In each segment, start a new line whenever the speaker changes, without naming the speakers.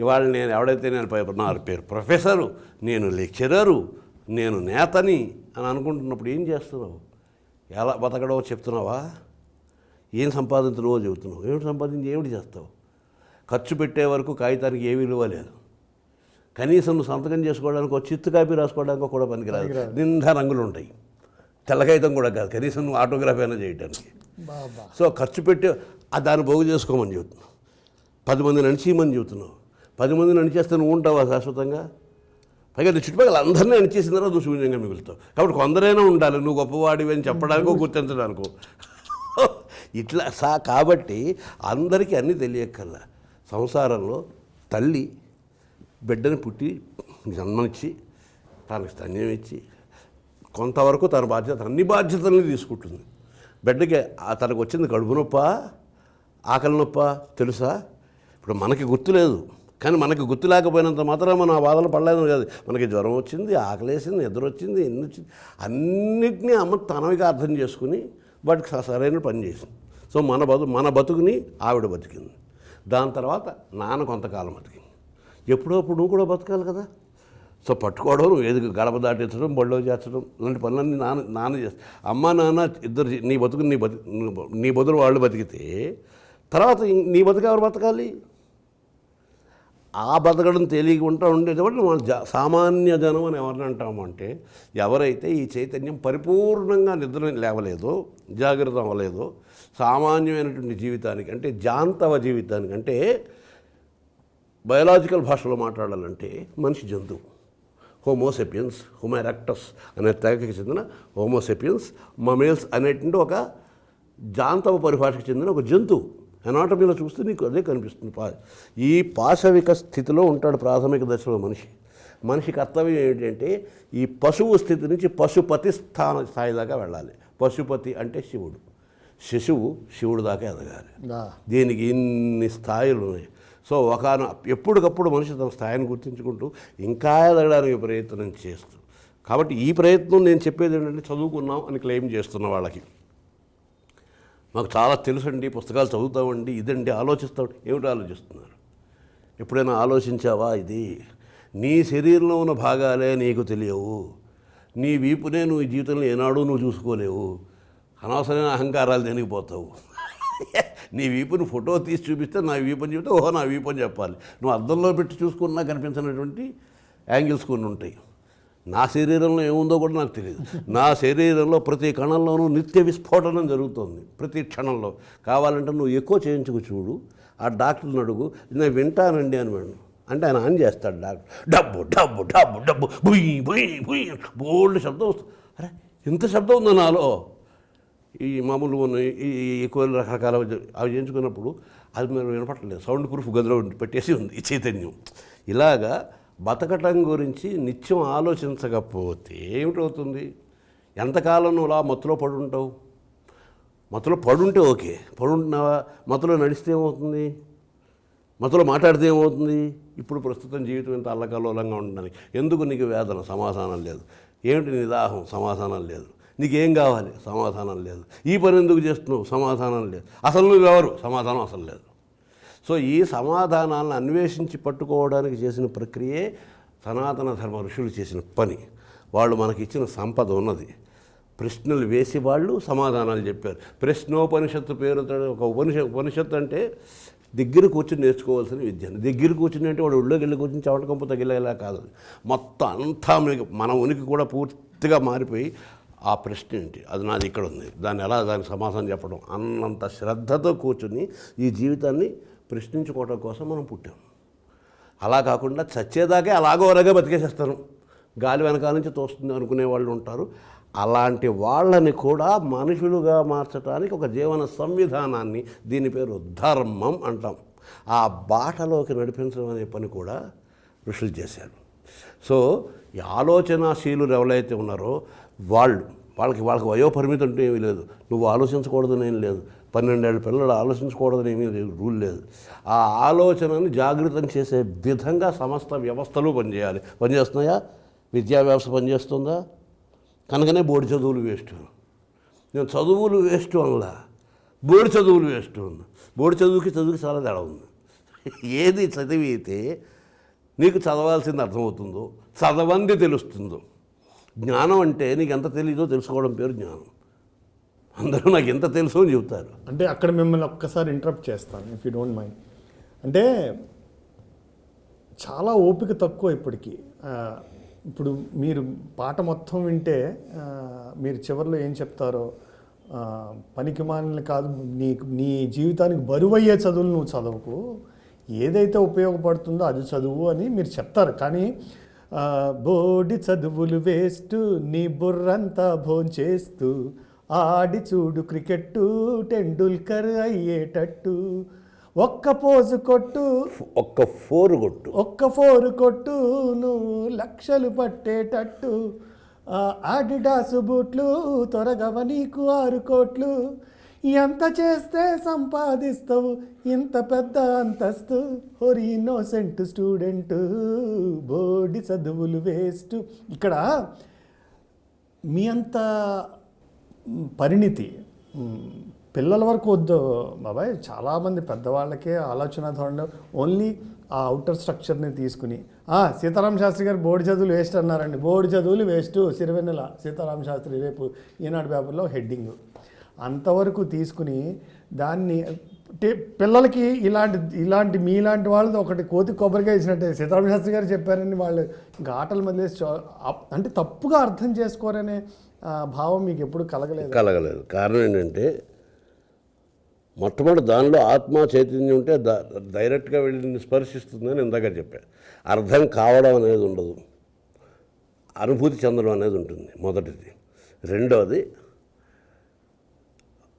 ఇవాళ నేను ఎవడైతే నా పేరు ప్రొఫెసరు, నేను లెక్చరరు, నేను నేతని అని అనుకుంటున్నప్పుడు ఏం చేస్తున్నావు? ఎలా బతకడో చెప్తున్నావా? ఏం సంపాదించడమో చెబుతున్నావు. ఏమిటి సంపాదించి ఏమిటి చేస్తావు? ఖర్చు పెట్టే వరకు కాగితానికి ఏ విలువ లేదు. కనీసం నువ్వు సంతకం చేసుకోవడానికి ఒక చిత్తు కాపీ రాసుకోవడానికి కూడా పనికిరాదు. నిండా రంగులు ఉంటాయి. తెల్ల కాగితం కూడా కాదు, కనీసం నువ్వు ఆటోగ్రాఫ్ అయినా చేయడానికి. సో ఖర్చు పెట్టి దాన్ని బాగు చేసుకోమని చెబుతున్నావు. 10 మంది నడిచేయమని చెబుతున్నావు. 10 మంది నడిచేస్తే నువ్వు ఉంటావా శాశ్వతంగా? పైగా నీ చుట్టుపక్కల అందరినీ నడిచేసిన తర్వాత నువ్వు శూన్యంగా మిగులుతావు. కాబట్టి కొందరైనా ఉండాలి నువ్వు గొప్పవాడివి అని చెప్పడానికో గుర్తించడానికో. ఇట్లా కాబట్టి అందరికీ అన్నీ తెలియక్కర్లా. సంసారంలో తల్లి బిడ్డని పుట్టి జన్మనిచ్చి తనకి స్తన్యం ఇచ్చి కొంతవరకు తన బాధ్యత అన్ని బాధ్యతల్ని తీసుకుంటుంది. బిడ్డకి తనకు వచ్చింది కడుపు నొప్ప, ఆకలి నొప్ప తెలుసా? ఇప్పుడు మనకి గుర్తులేదు, కానీ మనకి గుర్తు లేకపోయినంత మాత్రం మనం ఆ బాధలు పడలేదు కాదు. మనకి జ్వరం వచ్చింది, ఆకలేసింది, నిద్ర వచ్చింది, ఎన్ని వచ్చింది, అన్నిటినీ అమ్మ తనవిగా అర్థం చేసుకుని వాటికి సరైన పని చేసింది. సో మన బతుకుని ఆవిడ బతికింది. దాని తర్వాత నాన్న కొంతకాలం బతికింది. ఎప్పుడప్పుడు నువ్వు కూడా బతకాలి కదా. సో పట్టుకోవడం, ఏది గడప దాటించడం, బళ్ళో చేర్చడం ఇలాంటి పనులన్నీ నాన్న చేస్తాడు. అమ్మ నాన్న ఇద్దరు నీ బతుకు నీ బతులు వాళ్ళు బతికితే తర్వాత నీ బతుకు ఎవరు బతకాలి? ఆ బతకడం తెలియకుండా ఉండేటప్పుడు మన సామాన్య జనం అని ఎవరిని అంటామంటే ఎవరైతే ఈ చైతన్యం పరిపూర్ణంగా నిద్ర లేవలేదో, జాగ్రత్త అవ్వలేదో, సామాన్యమైనటువంటి జీవితానికి అంటే జాంతవ జీవితానికి, అంటే బయలాజికల్ భాషలో మాట్లాడాలంటే మనిషి జంతువు. హోమోసెపియన్స్, హోమో ఎరెక్టస్ అనే తెగకి చెందిన హోమోసెపియన్స్, మమేల్స్ అనేటువంటి ఒక జాంతవ పరిభాషకు చెందిన ఒక జంతువు. ఎనాటమీలో చూస్తే నీకు అదే కనిపిస్తుంది. ఈ పాశవిక స్థితిలో ఉంటాడు ప్రాథమిక దశలో మనిషి కర్తవ్యం ఏంటంటే ఈ పశువు స్థితి నుంచి పశుపతి స్థాయి దాకా వెళ్ళాలి. పశుపతి అంటే శివుడు, శిశువు శివుడు దాకా ఎదగాలి. దీనికి ఇన్ని స్థాయిలు ఉన్నాయి. సో ఎప్పటికప్పుడు మనిషి తన స్థాయిని గుర్తించుకుంటూ ఇంకా ఎదగడానికి ప్రయత్నం చేస్తూ, కాబట్టి ఈ ప్రయత్నం నేను చెప్పేది ఏంటంటే చదువుకున్నాం అని క్లెయిమ్ చేస్తున్న వాళ్ళకి, మాకు చాలా తెలుసండి, పుస్తకాలు చదువుతామండి, ఇదండి ఆలోచిస్తామండి. ఏమిటి ఆలోచిస్తున్నారు? ఎప్పుడైనా ఆలోచించావా? ఇది నీ శరీరంలో ఉన్న భాగాలే నీకు తెలియవు. నీ వీపునే నువ్వు ఈ జీవితంలో ఏనాడు నువ్వు చూసుకోలేవు. అనవసరమైన అహంకారాలు దేనికి పోతావు? నీ వీపుని ఫోటో తీసి చూపిస్తే నా వీపని చెప్తే ఓహో నా వీపని చెప్పాలి. నువ్వు అద్దంలో పెట్టి చూసుకున్నా కనిపించినటువంటి యాంగిల్స్ కొన్ని ఉంటాయి. నా శరీరంలో ఏముందో కూడా నాకు తెలియదు. నా శరీరంలో ప్రతి కణంలోనూ నిత్య విస్ఫోటనం జరుగుతుంది ప్రతి క్షణంలో. కావాలంటే నువ్వు ఎక్కువ చేయించుకు చూడు, ఆ డాక్టర్ని అడుగు, నేను వింటానండి అని వాడు అంటే ఆయన ఆన్ చేస్తాడు డాక్టర్. డబ్బు డబ్బు డబ్బు డబ్బు బుయ్యి బుయ్యి బుయ్యి బోల్డ్ శబ్దం వస్తుంది. అరే ఇంత శబ్దం ఉందా నాలో? ఈ మామూలు ఈ ఎక్కువ రకరకాల అవి చేయించుకున్నప్పుడు అది మీరు వినపట్టలేదు. సౌండ్ ప్రూఫ్ గదిలో పెట్టేసి ఉంది ఈ చైతన్యం. ఇలాగా బతకటం గురించి నిత్యం ఆలోచించకపోతే ఏమిటవుతుంది? ఎంతకాలం నువ్వు అలా మత్తులో పడుంటావు? మత్తులో పడుంటే ఓకే, పడుంటున్నావా? మత్తులో నడిస్తే ఏమవుతుంది? మత్తులో మాట్లాడితే ఏమవుతుంది? ఇప్పుడు ప్రస్తుతం జీవితం ఎంత అల్లకల్లోలంగా ఉండడానికి ఎందుకు? నీకు వేదన, సమాధానం లేదు. ఏమిటి నీ దాహం? సమాధానం లేదు. నీకేం కావాలి? సమాధానం లేదు. ఈ పని ఎందుకు చేస్తున్నావు? సమాధానం లేదు. అసలు నువ్వెవరు? సమాధానం అసలు లేదు. సో ఈ సమాధానాలను అన్వేషించి పట్టుకోవడానికి చేసిన ప్రక్రియే సనాతన ధర్మ ఋషులు చేసిన పని. వాళ్ళు మనకిచ్చిన సంపద ఉన్నది. ప్రశ్నలు వేసి వాళ్ళు సమాధానాలు చెప్పారు. ప్రశ్నోపనిషత్తు పేరుతో ఒక ఉపనిషత్తు అంటే దగ్గర కూర్చొని నేర్చుకోవాల్సిన విద్య. దగ్గర కూర్చుని అంటే వాడు ఒళ్ళోకి వెళ్ళి కూర్చొని చెమట కంపు తగిలేలా కాదు. మొత్తం అంతా మన ఉనికి కూడా పూర్తిగా మారిపోయి ఆ ప్రశ్న ఏంటి, అది నాది ఇక్కడ ఉంది, దానికి సమాధానం చెప్పడం అన్నంత శ్రద్ధతో కూర్చుని ఈ జీవితాన్ని ప్రశ్నించుకోవడం కోసం మనం పుట్టాం. అలా కాకుండా చచ్చేదాకే అలాగోరగా బతికేసేస్తాను, గాలి వెనకాల నుంచి తోస్తుంది అనుకునే వాళ్ళు ఉంటారు. అలాంటి వాళ్ళని కూడా మనుషులుగా మార్చడానికి ఒక జీవన సంవిధానాన్ని, దీని పేరు ధర్మం అంటాం, ఆ బాటలోకి నడిపించడం అనే పని కూడా ఋషులు చేశారు. సో ఈ ఆలోచనాశీలులు ఎవరైతే ఉన్నారో వాళ్ళకి వయోపరిమితి అంటూ ఏమీ లేదు. నువ్వు ఆలోచించకూడదని ఏం లేదు. 12 ఏళ్ళ పిల్లలు ఆలోచించకూడదని ఏమీ రూల్ లేదు. ఆ ఆలోచనని జాగృతం చేసే విధంగా సమస్త వ్యవస్థలు పనిచేయాలి. పనిచేస్తున్నాయా? విద్యా వ్యవస్థ పనిచేస్తుందా? కనుకనే బోర్డు చదువులు వేస్ట్. నేను చదువులు వేస్ట్ అనలా, బోర్డు చదువులు వేస్ట్ ఉంది. బోర్డు చదువుకి చాలా తేడా ఉంది. ఏది చదివితే నీకు చదవాల్సింది అర్థమవుతుందో, చదవంది తెలుస్తుందో. జ్ఞానం అంటే నీకు ఎంత తెలీదో తెలుసుకోవడం పేరు జ్ఞానం. అందరూ నాకు ఎంత తెలుసో అని చెబుతారు.
అంటే అక్కడ మిమ్మల్ని ఒక్కసారి ఇంటరప్ట్ చేస్తాను, ఇఫ్ యూ డోంట్ మైండ్. అంటే చాలా ఓపిక తక్కువ ఇప్పటికీ. ఇప్పుడు మీరు పాట మొత్తం వింటే మీరు చివరిలో ఏం చెప్తారో, పనికి మాలిన కాదు, నీ జీవితానికి బరువయ్యే చదువులు నువ్వు చదవకు, ఏదైతే ఉపయోగపడుతుందో అది చదువు అని మీరు చెప్తారు. కానీ బోడి చదువులు వేస్ట్, నీ బుర్రంతా భోంచేస్తూ ఆడి చూడు క్రికెట్టు, టెండూల్కర్ అయ్యేటట్టు, ఒక్క పోజు కొట్టు,
ఒక్క ఫోరు
కొట్టు నువ్వు లక్షలు పట్టేటట్టు, ఆడిడాసు బూట్లు త్వరగవ నీకు 6 కోట్లు, ఎంత చేస్తే సంపాదిస్తావు ఇంత పెద్ద అంతస్తు, ఓరి ఇన్నోసెంట్ స్టూడెంట్, బోడి చదువులు వేస్ట్. ఇక్కడ మీ అంత పరిణితి పిల్లల వరకు వద్దు బాబాయ్. చాలామంది పెద్దవాళ్ళకే ఆలోచన ధోరణి ఓన్లీ ఆ అవుటర్ స్ట్రక్చర్ని తీసుకుని, సీతారామ శాస్త్రి గారు బోర్డు చదువులు వేస్ట్ అన్నారండి, బోర్డు చదువులు వేస్ట్, సిరివెన్నెల సీతారామ శాస్త్రి రేపు ఈనాడు పేపర్లో హెడ్డింగ్, అంతవరకు తీసుకుని దాన్ని పిల్లలకి ఇలాంటి మీలాంటి వాళ్ళది ఒకటి కోతి కొబ్బరిగా ఇచ్చినట్టే సీతారామ శాస్త్రి గారు చెప్పారని వాళ్ళు ఇంకా ఆటల మధ్య అంటే తప్పుగా అర్థం చేసుకోరనే భావం మీకు ఎప్పుడు కలగలేదు.
కారణం ఏంటంటే మొట్టమొదటి దానిలో ఆత్మ చైతన్యం ఉంటే డైరెక్ట్గా వెళ్ళి స్పర్శిస్తుందని ఇందాక చెప్పాను. అర్థం కావడం అనేది ఉండదు, అనుభూతి చెందడం అనేది ఉంటుంది మొదటిది. రెండవది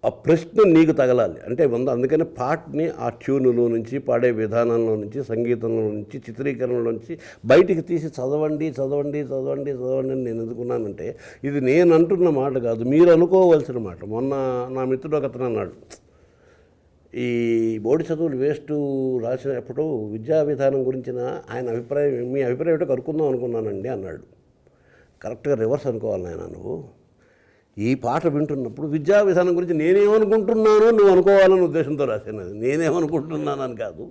ఆ ప్రశ్న నీకు తగలాలి అంటే అందుకని పాటని ఆ ట్యూనులో నుంచి, పాడే విధానంలో నుంచి, సంగీతంలో నుంచి, చిత్రీకరణలో నుంచి బయటికి తీసి చదవండి అని నేను ఎందుకున్నానంటే ఇది నేను అంటున్న మాట కాదు, మీరు అనుకోవాల్సిన మాట. మొన్న నా మిత్రుడు ఒకతను అన్నాడు, ఈ బోర్డు చదువులు వేస్ట్ రాసినప్పుడు విద్యా విధానం గురించిన ఆయన అభిప్రాయం, మీ అభిప్రాయం ఏంటో కనుక్కుందాం అనుకున్నానండి అన్నాడు. కరెక్ట్గా రివర్స్ అనుకోవాలి నాయన, నువ్వు ఈ పాట వింటున్నప్పుడు విద్యా విధానం గురించి నేనేమనుకుంటున్నానో నువ్వు అనుకోవాలని ఉద్దేశంతో రాసినది, నేనేమనుకుంటున్నానని కాదు.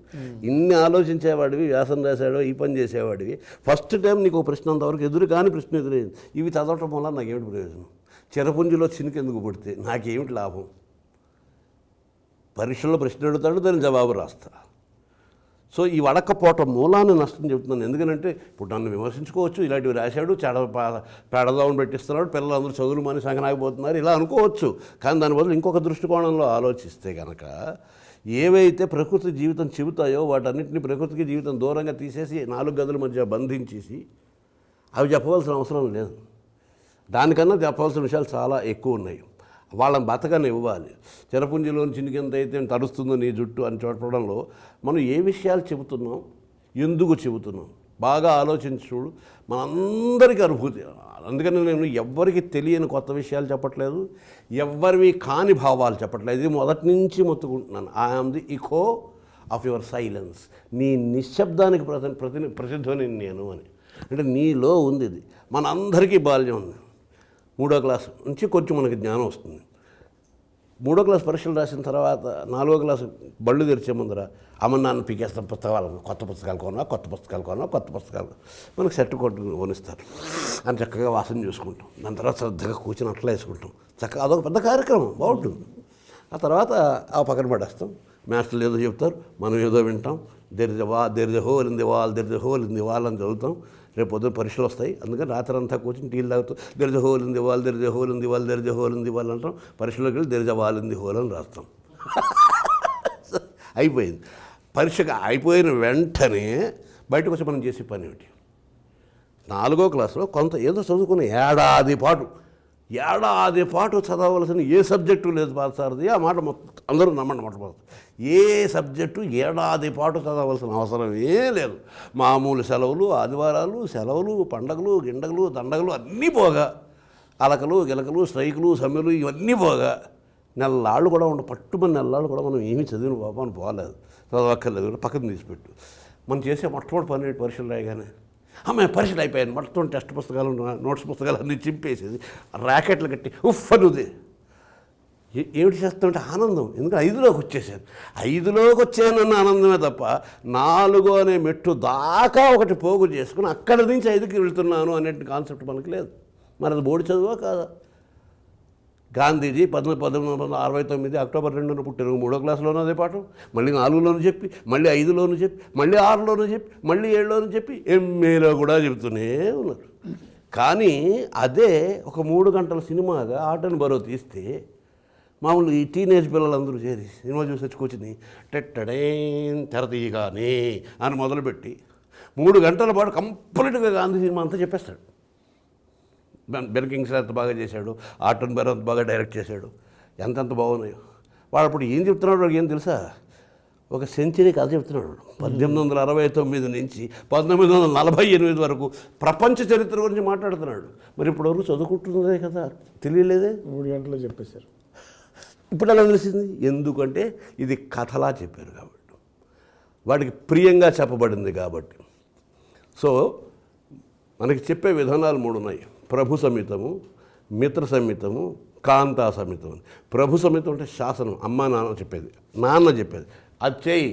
ఇన్ని ఆలోచించేవాడివి, వ్యాసం రాశాడో ఈ పని చేసేవాడివి, ఫస్ట్ టైం నీకు ఒక ప్రశ్న అంతవరకు ఎదురు కాని ప్రశ్న ఎదురైంది. ఇవి చదవటం వల్ల నాకేమిటి ప్రయోజనం? చిరపుంజిలో చినుకెందుకు పడితే నాకేమిటి లాభం? పరీక్షల్లో ప్రశ్న అడుగుతాడు, దాని జవాబు రాస్తా. సో ఈ వడకపోవటం మూలాన్ని నష్టం చెబుతున్నాను. ఎందుకంటే ఇప్పుడు నన్ను విమర్శించుకోవచ్చు, ఇలాంటివి రాశాడు, పేడదావును పెట్టిస్తున్నాడు, పిల్లలందరూ చదువులు మాని సంగనాగిపోతున్నారు ఇలా అనుకోవచ్చు. కానీ దాని బదులు ఇంకొక దృష్టికోణంలో ఆలోచిస్తే కనుక ఏవైతే ప్రకృతి జీవితం చెబుతాయో వాటన్నింటినీ ప్రకృతికి జీవితం దూరంగా తీసేసి 4 గదుల మధ్య బంధించేసి అవి చెప్పవలసిన అవసరం లేదు. దానికన్నా చెప్పవలసిన విషయాలు చాలా ఎక్కువ ఉన్నాయి. వాళ్ళని బతకని ఇవ్వాలి. చిరపుంజిలోని చిన్నకింత అయితే తడుస్తుందో నీ జుట్టు అని చూడడంలో మనం ఏ విషయాలు చెబుతున్నాం, ఎందుకు చెబుతున్నాం బాగా ఆలోచించి చూడు. మనందరికీ అనుభూతి. అందుకని నేను ఎవ్వరికి తెలియని కొత్త విషయాలు చెప్పట్లేదు, ఎవ్వరివి కాని భావాలు చెప్పట్లేదు. ఇది మొదటి నుంచి మొత్తుకుంటున్నాను. I am the echo of your silence. నీ నిశ్శబ్దానికి ప్రసిద్ధని నేను అని. అంటే నీలో ఉంది ఇది. మనందరికీ బాల్యం ఉంది. 3వ క్లాసు నుంచి కొంచెం మనకి జ్ఞానం వస్తుంది. 3వ క్లాస్ పరీక్షలు రాసిన తర్వాత 4వ క్లాసు బళ్ళు తెరిచే ముందర అమ్మ నాన్న పీకేస్తాం పుస్తకాలు, కొత్త పుస్తకాలు మనకు సెట్ కొనిస్తారు అని చక్కగా వాసన చూసుకుంటాం. దాని తర్వాత శ్రద్ధగా కూర్చొని అట్లా వేసుకుంటాం. చక్కగా అదొక పెద్ద కార్యక్రమం, బాగుంటుంది. ఆ తర్వాత ఆ పక్కన పడేస్తాం. మ్యాథ్స్లో ఏదో చెప్తారు, మనం ఏదో వింటాం. There is a whole in the wall అని చదువుతాం. రేపు పొద్దున పరీక్షలు వస్తాయి, అందుకని రాత్రి అంతా కూర్చొని టీలు తాగుతూ there is a whole in the wall అంటాం. పరీక్షలోకి వెళ్ళి there is a wall in the whole అని రాస్తాం. అయిపోయింది. పరీక్ష అయిపోయిన వెంటనే బయటకు వచ్చి మనం చేసే పని ఏమిటి? 4వ క్లాసులో కొంత ఏదో చదువుకుని ఏడాది పాటు చదవలసిన ఏ సబ్జెక్టు లేదు పాఠశాలది. ఆ మాట అందరూ నమ్మండి మొట్టమొదటి. ఏ సబ్జెక్టు ఏడాది పాటు చదవలసిన అవసరమే లేదు. మామూలు సెలవులు, ఆదివారాలు, సెలవులు, పండగలు, గిండగలు, దండగలు అన్నీ పోగా, అలకలు గిలకలు, స్ట్రైకులు, సమ్మెలు ఇవన్నీ పోగా నెలలాళ్ళు కూడా పట్టుమని నెలలాళ్ళు కూడా మనం ఏమీ చదివిన పాపాన్ని పోలేదు, చదవక్కర్లేదు, పక్కన తీసిపెట్టు. మనం చేసే మొట్టమొదటి పని పరీక్షలు రాయగానే పరీక్షలు అయిపోయాను మొత్తం టెస్ట్ పుస్తకాలు, నోట్స్ పుస్తకాలు అన్నీ చింపేసేది ర్యాకెట్లు కట్టి ఉఫ్ అనుది. ఏమిటి చేస్తామంటే ఆనందం. ఎందుకంటే 5లోకి వచ్చేసాను. 5లోకి వచ్చానన్న ఆనందమే తప్ప 4 అనే మెట్టు దాకా ఒకటి పోగు చేసుకుని అక్కడి నుంచి 5కి వెళ్తున్నాను అనే కాన్సెప్ట్ మనకి లేదు. మరి అది బోర్డు చదువా కాదా? గాంధీజీ 1969 అక్టోబర్ 2న పుట్టారు. 3వ క్లాసులోనూ అదే పాఠం, మళ్ళీ 4లోనూ చెప్పి, మళ్ళీ 5లోనూ చెప్పి, మళ్ళీ 6లోనూ చెప్పి, మళ్ళీ 7లోనూ చెప్పి, ఎంఏలో కూడా చెబుతూనే ఉన్నారు. కానీ అదే ఒక 3 గంటల సినిమాగా ఆటను బరో తీస్తే మామూలు ఈ టీనేజ్ పిల్లలందరూ చేరి సినిమా చూసి వచ్చి కూర్చుని టెట్టడే తెర తీయగానే అని మొదలుపెట్టి 3 గంటల పాటు కంప్లీట్గా గాంధీ సినిమా అంతా చెప్పేస్తాడు. బెన్ కింగ్స్లీ ఎంత బాగా చేశాడు, ఆటన్ బెర్ అంత బాగా డైరెక్ట్ చేశాడు, ఎంతెంత బాగున్నాయో. వాడు అప్పుడు ఏం చెప్తున్నాడు వాడికి ఏం తెలుసా? ఒక సెంచరీ కథ చెప్తున్నాడు. 1869 నుంచి 1948 వరకు ప్రపంచ చరిత్ర గురించి మాట్లాడుతున్నాడు. మరి ఇప్పటివరకు చదువుకుంటున్నదే కదా, తెలియలేదే.
3 గంటల్లో చెప్పేశారు.
ఇప్పుడు ఎలా తెలిసింది? ఎందుకంటే ఇది కథలా చెప్పారు కాబట్టి, వాడికి ప్రియంగా చెప్పబడింది కాబట్టి. సో మనకి చెప్పే విధానాలు 3 ఉన్నాయి: ప్రభు సంహితము, మిత్ర సంహితము, కాంతా సంహితం. ప్రభు సంహితం అంటే శాసనం, అమ్మ నాన్న చెప్పేది, నాన్న చెప్పేది. అది చేయి,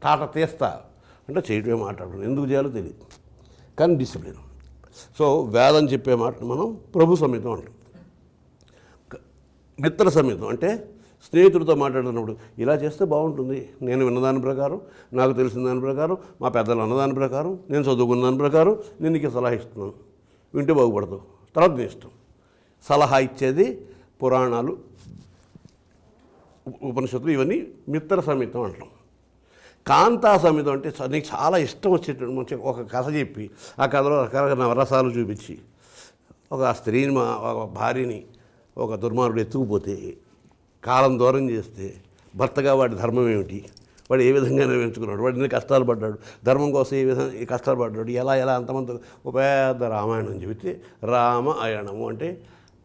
తాట తీస్తా అంటే చేయటమే, మాట్లాడడం ఎందుకు చేయాలో తెలియదు కానీ డిసిప్లిన్. సో వేదం చెప్పే మాట మనం ప్రభు సంహితం అంటాం. మిత్ర సంహితం అంటే స్నేహితుడితో మాట్లాడుతున్నప్పుడు ఇలా చేస్తే బాగుంటుంది, నేను విన్నదాని ప్రకారం, నాకు తెలిసిన దాని ప్రకారం, మా పెద్దలు అన్నదాని ప్రకారం, నేను చదువుకున్న దాని ప్రకారం నేను నీకు సలహా ఇస్తున్నాను, వింటే బాగుపడతావు, తర్వాత నీ ఇష్టం. సలహా ఇచ్చేది పురాణాలు, ఉపనిషత్తులు, ఇవన్నీ మిత్ర సంహితం అంటాం. కాంతా సంహితం అంటే నీకు చాలా ఇష్టం వచ్చేటట్టు మంచి ఒక కథ చెప్పి ఆ కథలో రకరకాల నవరసాలు చూపించి ఒక స్త్రీని, ఒక భార్యని ఒక దుర్మార్గుడు ఎత్తుకుపోతే కాలం దూరం చేస్తే భర్తగా వాడి ధర్మం ఏమిటి, వాడు ఏ విధంగా నిర్వహించుకున్నాడు, వాడు ఎన్ని కష్టాలు పడ్డాడు, ధర్మం కోసం ఏ విధంగా ఈ కష్టాలు పడ్డాడు, ఎలా అంతమంది ఒక పెద్ద రామాయణం చెబితే రామ అయణము అంటే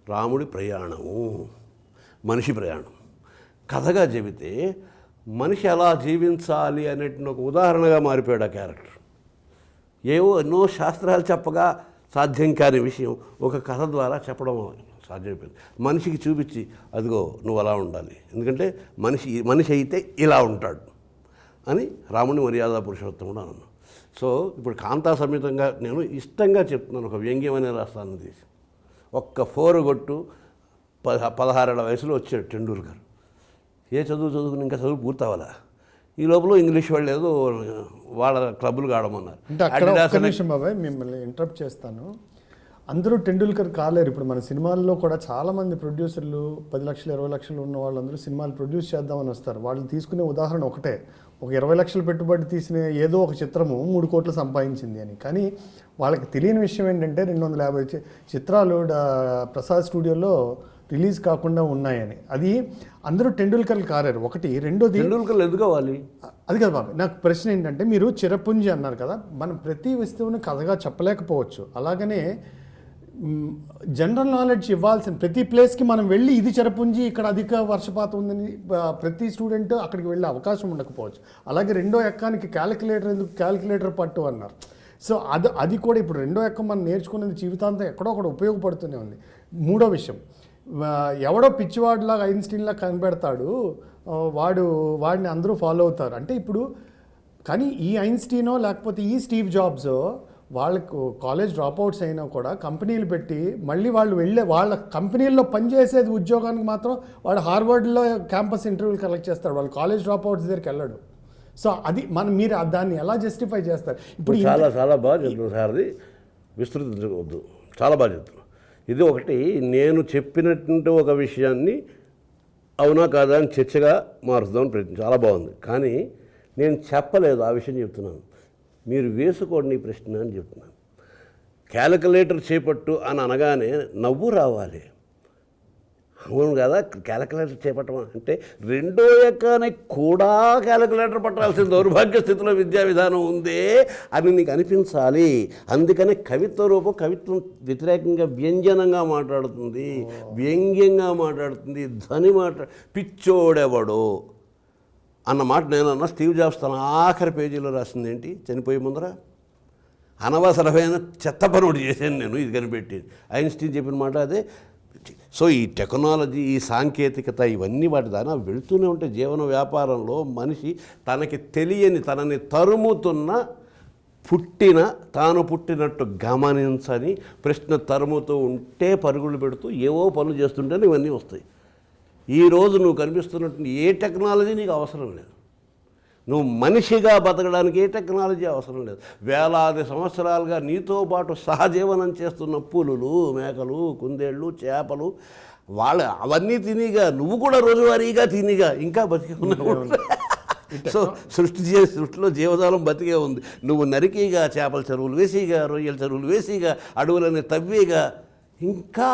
రాముడి ప్రయాణము, మనిషి ప్రయాణం కథగా చెబితే మనిషి ఎలా జీవించాలి అనేటువంటి ఒక ఉదాహరణగా మారిపోయాడు ఆ క్యారెక్టర్. ఎన్నో శాస్త్రాలు చెప్పగా సాధ్యం కాని విషయం ఒక కథ ద్వారా చెప్పడం సాధ్యమైపోయింది. మనిషికి చూపించి అదిగో నువ్వు అలా ఉండాలి, ఎందుకంటే మనిషి అయితే ఇలా ఉంటాడు అని రాముని మర్యాద పురుషోత్తముడు అన్నాను. సో ఇప్పుడు కాంతా సమేతంగా నేను ఇష్టంగా చెప్తున్నాను, ఒక వ్యంగ్యమైన రాష్ట్రాన్ని తీసి. ఒక్క 4 కొట్టు 16 ఏళ్ల వయసులో వచ్చాడు టెండూల్కర్. ఏ చదువుకుని ఇంకా చదువు పూర్తవ్వాలా, ఈ లోపల ఇంగ్లీష్ వాళ్ళు ఏదో వాళ్ళ క్లబ్బులు ఆడమన్నారు.
అంటే అక్కడ ఒక్క నిమిషం బాబాయ్, మిమ్మల్ని ఇంటరప్ట్ చేస్తాను. అందరూ టెండూల్కర్ కాలేరు. ఇప్పుడు మన సినిమాల్లో కూడా చాలామంది ప్రొడ్యూసర్లు 10 లక్షలు 20 లక్షలు ఉన్న వాళ్ళందరూ సినిమాలు ప్రొడ్యూస్ చేద్దామని వస్తారు. వాళ్ళు తీసుకునే ఉదాహరణ ఒకటే, ఒక 20 లక్షలు పెట్టుబడి తీసిన ఏదో ఒక చిత్రము 3 కోట్లు సంపాదించింది అని. కానీ వాళ్ళకి తెలియని విషయం ఏంటంటే 250 చిత్రాలు ప్రసాద్ స్టూడియోలో రిలీజ్ కాకుండా ఉన్నాయని. అది అందరూ టెండూల్కర్లు కారారు ఒకటి. రెండోది,
టెండూల్కర్లు ఎందుకు కావాలి?
అది కదా బాబు నాకు ప్రశ్న ఏంటంటే, మీరు చిరపుంజి అన్నారు కదా, మనం ప్రతి వస్తువుని కథగా చెప్పలేకపోవచ్చు. అలాగనే జనరల్ నాలెడ్జ్ ఇవ్వాల్సిన ప్రతి ప్లేస్కి మనం వెళ్ళి ఇది చిరపుంజి ఇక్కడ అధిక వర్షపాతం ఉందని ప్రతి స్టూడెంట్ అక్కడికి వెళ్ళే అవకాశం ఉండకపోవచ్చు. అలాగే రెండో ఎక్కానికి క్యాలిక్యులేటర్ పట్టు అన్నారు. సో అది కూడా ఇప్పుడు రెండో ఎక్కం మనం నేర్చుకునేది జీవితాంతం ఎక్కడో ఒకటి ఉపయోగపడుతూనే ఉంది. మూడో విషయం, ఎవడో పిచ్చివాడిలాగా ఐన్స్టీన్లా కనిపెడతాడు, వాడిని అందరూ ఫాలో అవుతారు అంటే ఇప్పుడు. కానీ ఈ ఐన్స్టీనో లేకపోతే ఈ స్టీవ్ జాబ్సో వాళ్ళకు కాలేజ్ డ్రాప్అవుట్స్ అయినా కూడా కంపెనీలు పెట్టి మళ్ళీ వాళ్ళు వాళ్ళ కంపెనీల్లో పనిచేసేది ఉద్యోగానికి మాత్రం వాడు హార్వర్డ్లో క్యాంపస్ ఇంటర్వ్యూలు కలెక్ట్ చేస్తాడు, వాళ్ళు కాలేజ్ డ్రాప్అవుట్స్ దగ్గరికి వెళ్ళడు. సో అది మీరు దాన్ని ఎలా జస్టిఫై చేస్తారు? ఇప్పుడు
చాలా బాగా చెప్తున్నాను సార్, అది విస్తృతించవద్దు, చాలా బాగా చెప్తున్నాను. ఇది ఒకటి, నేను చెప్పినటువంటి ఒక విషయాన్ని అవునా కాదా అని చర్చగా మారుద్దామని ప్రయత్నం, చాలా బాగుంది. కానీ నేను చెప్పలేదు ఆ విషయం చెప్తున్నాను, మీరు వేసుకోండి ప్రశ్న అని చెప్తున్నాను. క్యాలిక్యులేటర్ చేపట్టు అని అనగానే నవ్వు రావాలి, అవును కదా క్యాలిక్యులేటర్ చేపట్టమా అంటే రెండో ఎక్కానికి కూడా క్యాలిక్యులేటర్ పట్టాల్సిన దౌర్భాగ్య స్థితిలో విద్యా విధానం ఉందే అని నీకు అనిపించాలి. అందుకనే కవిత్వ రూపం కవిత్వం వ్యతిరేకంగా వ్యంజనంగా మాట్లాడుతుంది, వ్యంగ్యంగా మాట్లాడుతుంది, ధ్వని పిచ్చోడెవడో అన్న మాట నేనన్నా. స్టీవ్ జాబ్స్ తన ఆఖరి పేజీలో రాసింది ఏంటి, చనిపోయే ముందర అనవసరమైన చెత్త పనుడు చేశాను నేను ఇది కనిపెట్టి. ఐన్స్టీన్ చెప్పిన మాట అదే, సో ఈ టెక్నాలజీ, ఈ సాంకేతికత ఇవన్నీ వాటి దాని వెళుతూనే ఉంటే జీవన వ్యాపారంలో మనిషి తనకి తెలియని, తనని తరుముతున్న తాను పుట్టినట్టు గమనించని ప్రశ్న తరుముతూ ఉంటే పరుగులు పెడుతూ ఏవో పనులు చేస్తుంటేనే ఇవన్నీ వస్తాయి. ఈరోజు నువ్వు కనిపిస్తున్నట్టు ఏ టెక్నాలజీ నీకు అవసరం లేదు. నువ్వు మనిషిగా బతకడానికి ఏ టెక్నాలజీ అవసరం లేదు. వేలాది సంవత్సరాలుగా నీతో పాటు సహజీవనం చేస్తున్న పులులు, మేకలు, కుందేళ్ళు, చేపలు అవన్నీ తినిగా, నువ్వు కూడా రోజువారీగా తినిగా ఇంకా బతికి ఉన్నావు. సో సృష్టిలో జీవజాలం బతికే ఉంది. నువ్వు నరికిగా, చేపల చెరువులు వేసిగా, రొయ్యల చెరువులు వేసిగా, అడవులని తవ్విగా ఇంకా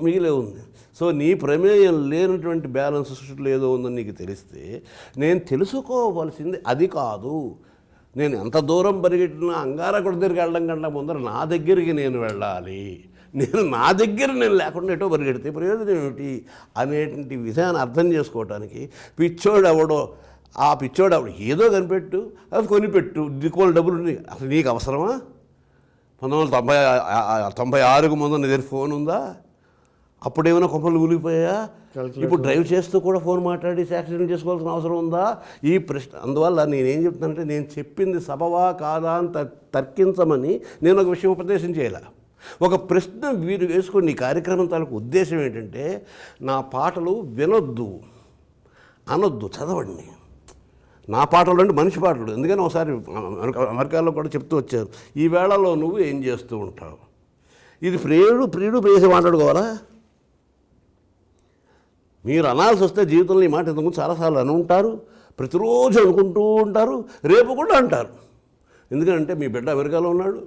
మిగిలే ఉంది. సో నీ ప్రమేయం లేనటువంటి బ్యాలెన్స్ సృష్టిలో ఏదో ఉందని నీకు తెలిస్తే నేను తెలుసుకోవలసింది అది కాదు. నేను ఎంత దూరం పరిగెట్టినా అంగారకుడి దగ్గరికి వెళ్ళడం కంటే ముందర నా దగ్గరికి నేను వెళ్ళాలి. నా దగ్గర నేను లేకుండా ఎటో పరిగెడితే ప్రయోజనం ఏమిటి అనేటువంటి విధాన్ని అర్థం చేసుకోవటానికి పిచ్చోడు ఏదో కనిపెట్టు, అది కొనిపెట్టు, దిక్కువల డబ్బులు అసలు నీకు అవసరమా? 1996కు ముందు నీ దగ్గర ఫోన్ ఉందా? అప్పుడేమైనా కొమ్మలు ఊలిపోయా? ఇప్పుడు డ్రైవ్ చేస్తూ కూడా ఫోన్ మాట్లాడి యాక్సిడెంట్ చేసుకోవాల్సిన అవసరం ఉందా? ఈ ప్రశ్న. అందువల్ల నేనేం చెప్తానంటే, నేను చెప్పింది సబవా కాదా అని తర్కించమని నేను ఒక విషయం ఉపదేశం చేయాల. ఒక ప్రశ్న వీరు వేసుకొని నీ కార్యక్రమం తాలూకు ఉద్దేశం ఏంటంటే, నా పాటలు వినొద్దు, అనొద్దు, చదవండి. నా పాటలు అంటే మనిషి పాటలు. ఎందుకని ఒకసారి అమెరికాలో కూడా చెప్తూ వచ్చారు, ఈ వేళలో నువ్వు ఏం చేస్తూ ఉంటావు? ఇది ప్రియుడు ప్రేసి మాట్లాడుకోవాలా? మీరు అనాల్సి వస్తే జీవితంలో ఈ మాట ఇంతకుముందు చాలాసార్లు అని ఉంటారు, ప్రతిరోజు అనుకుంటూ ఉంటారు, రేపు కూడా అంటారు. ఎందుకంటే మీ బిడ్డ అమెరికాలో ఉన్నాడు,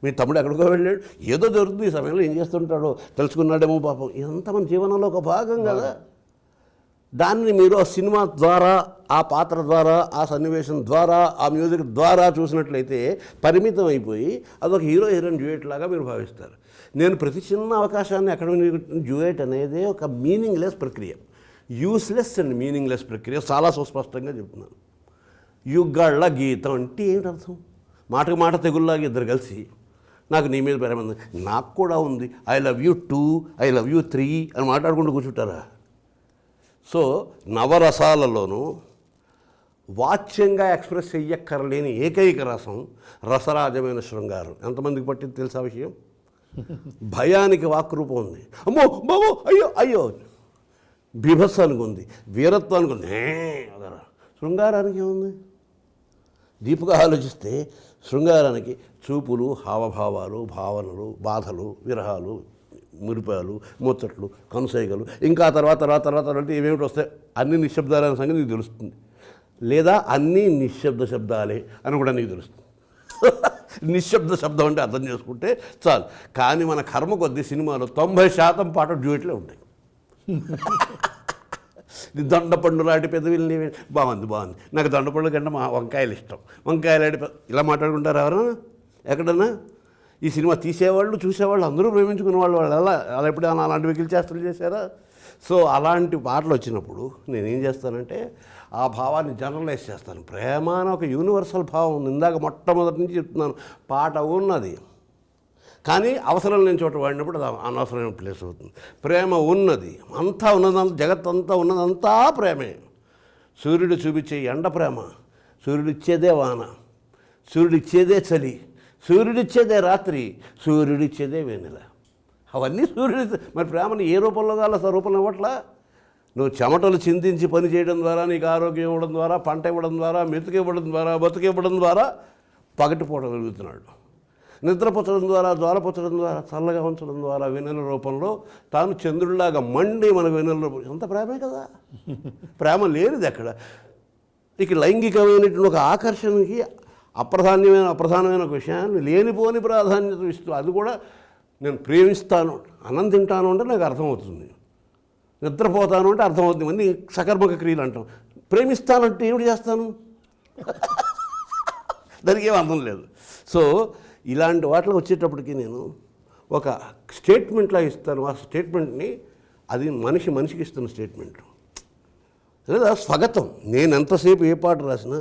మీ తమ్ముడు ఎక్కడికో వెళ్ళాడు, ఏదో జరుగుతుంది, ఈ సమయంలో ఏం చేస్తుంటాడో తెలుసుకున్నాడేమో పాపం. ఇదంతా మన జీవనంలో ఒక భాగం కదా. దాన్ని మీరు ఆ సినిమా ద్వారా, ఆ పాత్ర ద్వారా, ఆ సన్నివేశం ద్వారా, ఆ మ్యూజిక్ ద్వారా చూసినట్లయితే పరిమితం అయిపోయి అదొక హీరోయిన్ డ్యూయట్ లాగా మీరు భావిస్తారు. నేను ప్రతి చిన్న అవకాశాన్ని ఎక్కడ డ్యూయట్ అనేది ఒక మీనింగ్లెస్ ప్రక్రియ, యూస్లెస్ అండ్ మీనింగ్లెస్ ప్రక్రియ. చాలా సుస్పష్టంగా చెప్తున్నాను. యుగాళ్ళ గీతం అంటే ఏంటి అర్థం? మాటకు మాట తెగుల్లాగా ఇద్దరు కలిసి నాకు నీ మీద ప్రేమ ఉంది, నాకు కూడా ఉంది, I love you 2, I love you 3 అని మాట్లాడుకుంటూ కూర్చుంటారా? సో నవరసాలలోనూ వాచ్యంగా ఎక్స్ప్రెస్ చెయ్యక్కర్లేని ఏకైక రసం రసరాజమైన శృంగారం. ఎంతమందికి పట్టింది తెలుసా విషయం? భయానికి వాక్రూపం ఉంది, అమ్మో బాబో అయ్యో అయ్యో. బీభత్సానికి ఉంది, వీరత్వానికి ఉంది, శృంగారానికి ఏముంది? డీప్గా ఆలోచిస్తే శృంగారానికి చూపులు, హావభావాలు, భావనలు, బాధలు, విరహాలు, మురిపాలు, ముచ్చట్లు, కనుసైగలు, ఇంకా తర్వాత అంటే ఏమేమిటి వస్తాయి, అన్ని నిశ్శబ్దాలు అనే సంగతి నీకు తెలుస్తుంది. లేదా అన్నీ నిశ్శబ్ద శబ్దాలే అని కూడా నీకు తెలుస్తుంది. నిశ్శబ్ద శబ్దం అంటే అర్థం చేసుకుంటే చాలు. కానీ మన కర్మ కొద్దీ సినిమాలో 90% పాట డ్యూయట్లే ఉంటాయి. దొండపండు లాంటి పెదవిల్ని బాగుంది నాకు దొండపండు కంటే మా వంకాయలు ఇష్టం, వంకాయలు ఆడి ఇలా మాట్లాడుకుంటారు ఎవరైనా ఎక్కడన్నా? ఈ సినిమా తీసేవాళ్ళు, చూసేవాళ్ళు అందరూ ప్రేమించుకునే వాళ్ళు అలా ఎప్పుడైనా అలాంటి వెకిలి చేష్టలు చేశారా? సో అలాంటి పాటలు వచ్చినప్పుడు నేనేం చేస్తానంటే ఆ భావాన్ని జనరలైజ్ చేస్తాను. ప్రేమ అని ఒక యూనివర్సల్ భావం ఉంది. ఇందాక మొట్టమొదటి నుంచి చెప్తున్నాను, పాట ఉన్నది కానీ అవసరం లేని చోట వాడినప్పుడు అది అనవసరమైన ప్లేస్ అవుతుంది. ప్రేమ ఉన్నది, అంతా ఉన్నదంతా, జగత్తంతా ఉన్నదంతా ప్రేమే. సూర్యుడు చూపించే ఎండ ప్రేమ, సూర్యుడిచ్చేదే వాన, సూర్యుడిచ్చేదే చలి, సూర్యుడిచ్చేదే రాత్రి, సూర్యుడిచ్చేదే వెన్నెల. అవన్నీ సూర్యుడి. మరి ప్రేమను ఏ రూపంలో కావాలో ఆ రూపంలో ఇవ్వట్లా. నువ్వు చెమటలు చిందించి పని చేయడం ద్వారా, నీకు ఆరోగ్యం ఇవ్వడం ద్వారా, పంట ఇవ్వడం ద్వారా, మెతుకు ఇవ్వడం ద్వారా, బతుకు ఇవ్వడం ద్వారా పగటిపూట వెలుగుతున్నాడు. నిద్రపుచ్చడం ద్వారా, జ్వాలపుచ్చడం ద్వారా, చల్లగా ఉంచడం ద్వారా, వెన్నెల రూపంలో తాను చంద్రుడిలాగా మండి మనకు వెన్నెల రూపం. ఎంత ప్రేమే కదా. ప్రేమ లేనిది ఎక్కడ? ఇక లైంగికమైనటువంటి ఒక ఆకర్షణకి అప్రధానమైన ఒక విషయాన్ని లేనిపోని ప్రాధాన్యత ఇస్తూ, అది కూడా నేను ప్రేమిస్తాను, అన్నం తింటాను అంటే నాకు అర్థమవుతుంది, నిద్రపోతాను అంటే అర్థమవుతుంది, అన్నీ సకర్మక క్రియలు అంటాం. ప్రేమిస్తానంటే ఏమిటి చేస్తాను? దానికి ఏం అర్థం లేదు. సో ఇలాంటి వాటిలో వచ్చేటప్పటికి నేను ఒక స్టేట్మెంట్లా ఇస్తాను. ఆ స్టేట్మెంట్ని అది మనిషికి ఇస్తున్న స్టేట్మెంట్ లేదా స్వాగతం. నేను ఎంతసేపు ఏ పాట రాసినా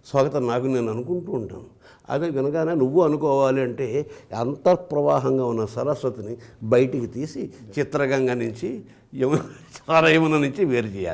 స్వాగతం నాకు నేను అనుకుంటూ ఉంటాను. అదే వినగానే నువ్వు అనుకోవాలి అంటే అంతర్ప్రవాహంగా ఉన్న సరస్వతిని బయటికి తీసి చిత్రగంగ నుంచి యమున నుంచి వేరు చేయాలి.